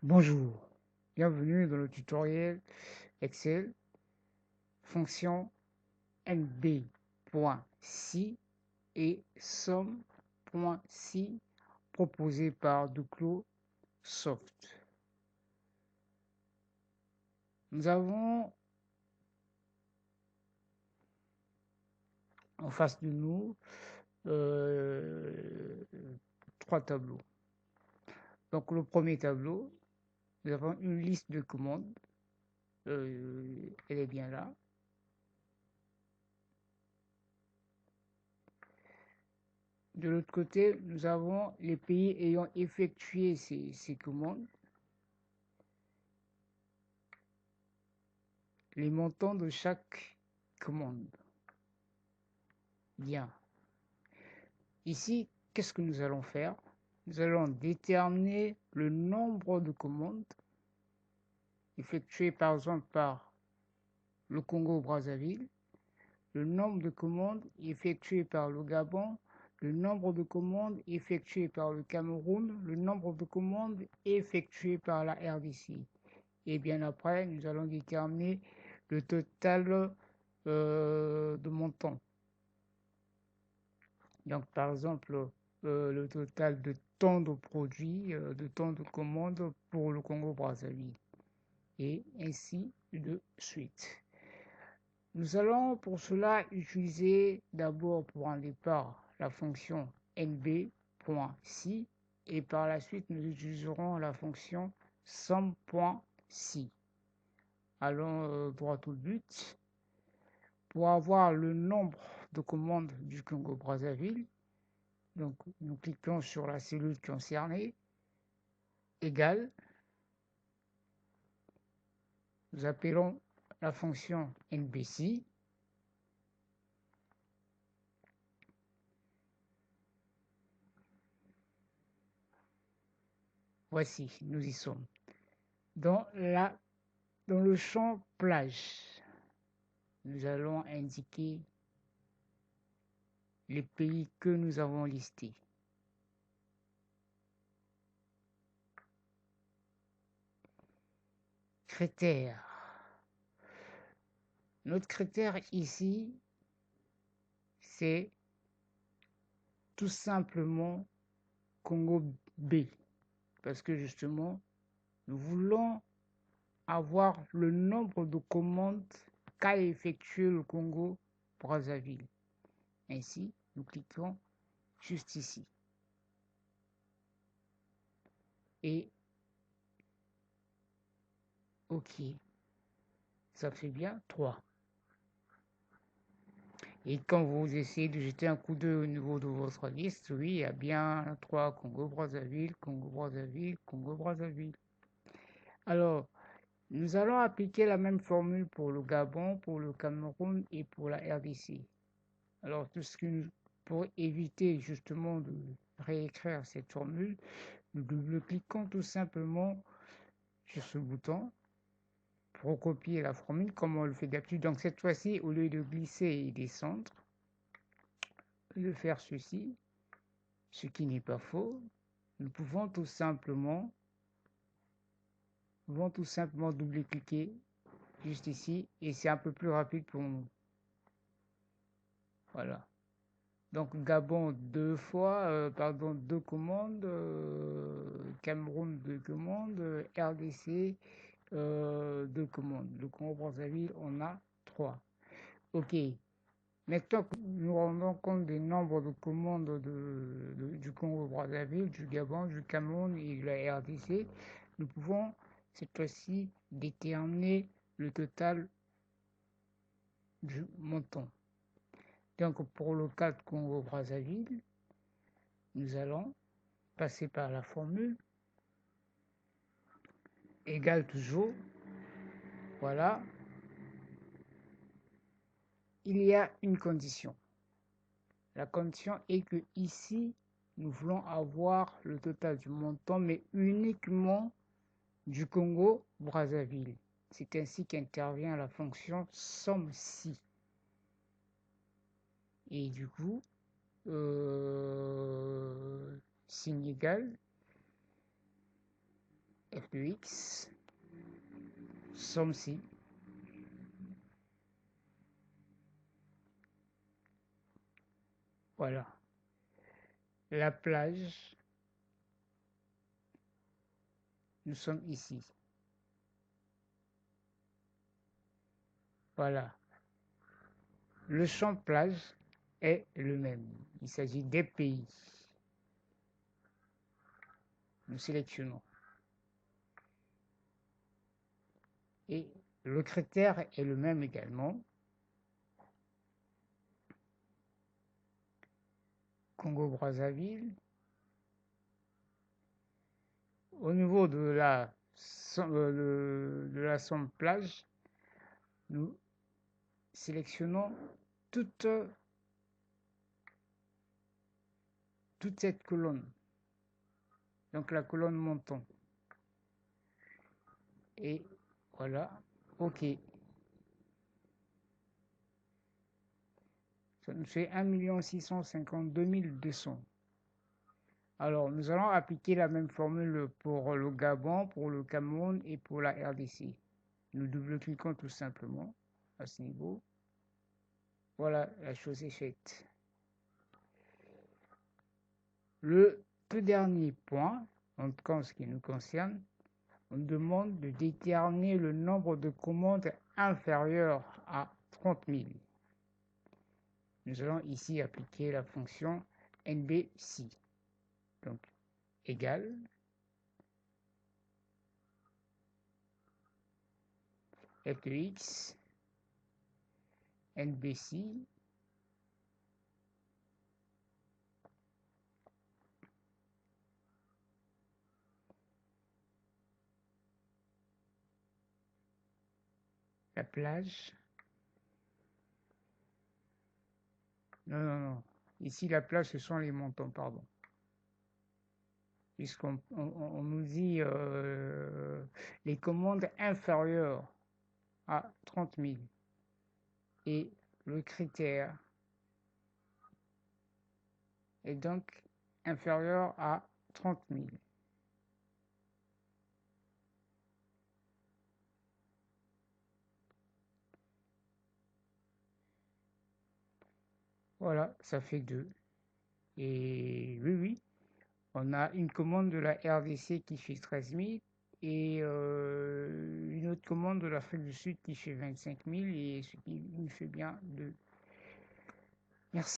Bonjour, bienvenue dans le tutoriel Excel fonction nb.si et somme.si proposé par Duclos Soft. Nous avons en face de nous trois tableaux. Donc le premier tableau, nous avons une liste de commandes, elle est bien là. De l'autre côté, nous avons les pays ayant effectué ces commandes, les montants de chaque commande. Bien. Ici, qu'est-ce que nous allons faire? Nous allons déterminer le nombre de commandes effectuées par exemple par le Congo-Brazzaville, le nombre de commandes effectuées par le Gabon, le nombre de commandes effectuées par le Cameroun, le nombre de commandes effectuées par la RDC. Et bien après, nous allons déterminer le total de montants. Donc, par exemple, le total de temps de produits, de temps de commandes pour le Congo-Brazzaville. Et ainsi de suite. Nous allons pour cela utiliser d'abord pour un départ la fonction nb.si et par la suite nous utiliserons la fonction somme.si. Allons droit au but. Pour avoir le nombre de commandes du Congo-Brazzaville, donc nous cliquons sur la cellule concernée, égale, nous appelons la fonction nbc, voici, nous y sommes. Dans le champ plage, nous allons indiquer les pays que nous avons listés. Critères. Notre critère ici, c'est tout simplement Congo B. Parce que justement, nous voulons avoir le nombre de commandes qu'a effectué le Congo-Brazzaville. Ainsi, nous cliquons juste ici. Et OK, ça fait bien 3. Et quand vous essayez de jeter un coup d'œil au niveau de votre liste, oui, il y a bien 3 Congo-Brazzaville, Congo-Brazzaville, Congo-Brazzaville. Alors, nous allons appliquer la même formule pour le Gabon, pour le Cameroun et pour la RDC. Alors, pour éviter justement de réécrire cette formule, nous double-cliquons tout simplement sur ce bouton pour recopier la formule comme on le fait d'habitude. Donc cette fois-ci, au lieu de glisser et descendre, de faire ceci, ce qui n'est pas faux, nous pouvons tout simplement double-cliquer juste ici et c'est un peu plus rapide pour nous. Voilà. Donc Gabon 2 fois, deux commandes, Cameroun 2 commandes, RDC 2 commandes. Le Congo-Brazzaville, on a 3. Ok. Maintenant que nous rendons compte des nombres de commandes du Congo-Brazzaville, du Gabon, du Cameroun et de la RDC, nous pouvons cette fois-ci déterminer le total du montant. Donc pour le cas de Congo-Brazzaville, nous allons passer par la formule égale toujours, voilà, il y a une condition. La condition est que ici, nous voulons avoir le total du montant, mais uniquement du Congo-Brazzaville. C'est ainsi qu'intervient la fonction somme-si. Et du coup, signe égal, f de x, somme ci. Voilà. La plage, nous sommes ici. Voilà. Le champ plage est le même. Il s'agit des pays. Nous sélectionnons. Et le critère est le même également. Congo-Brazzaville. Au niveau de la somme plage, nous sélectionnons toute cette colonne. Donc la colonne montant. Et voilà, OK. Ça nous fait 1 652 200. Alors, nous allons appliquer la même formule pour le Gabon, pour le Cameroun et pour la RDC. Nous double-cliquons tout simplement à ce niveau. Voilà, la chose est faite. Le tout dernier point, en tout cas en ce qui nous concerne, on demande de déterminer le nombre de commandes inférieur à 30 000. Nous allons ici appliquer la fonction NBC. Donc, égal f de x, NBC, la plage. Non. Ici, la plage, ce sont les montants, pardon. Puisqu'on nous dit les commandes inférieures à 30 000. Et le critère est donc inférieur à 30 000. Voilà, ça fait 2. Et oui, on a une commande de la RDC qui fait 13 000 et une autre commande de l'Afrique du Sud qui fait 25 000 et ce qui nous fait bien 2. Merci.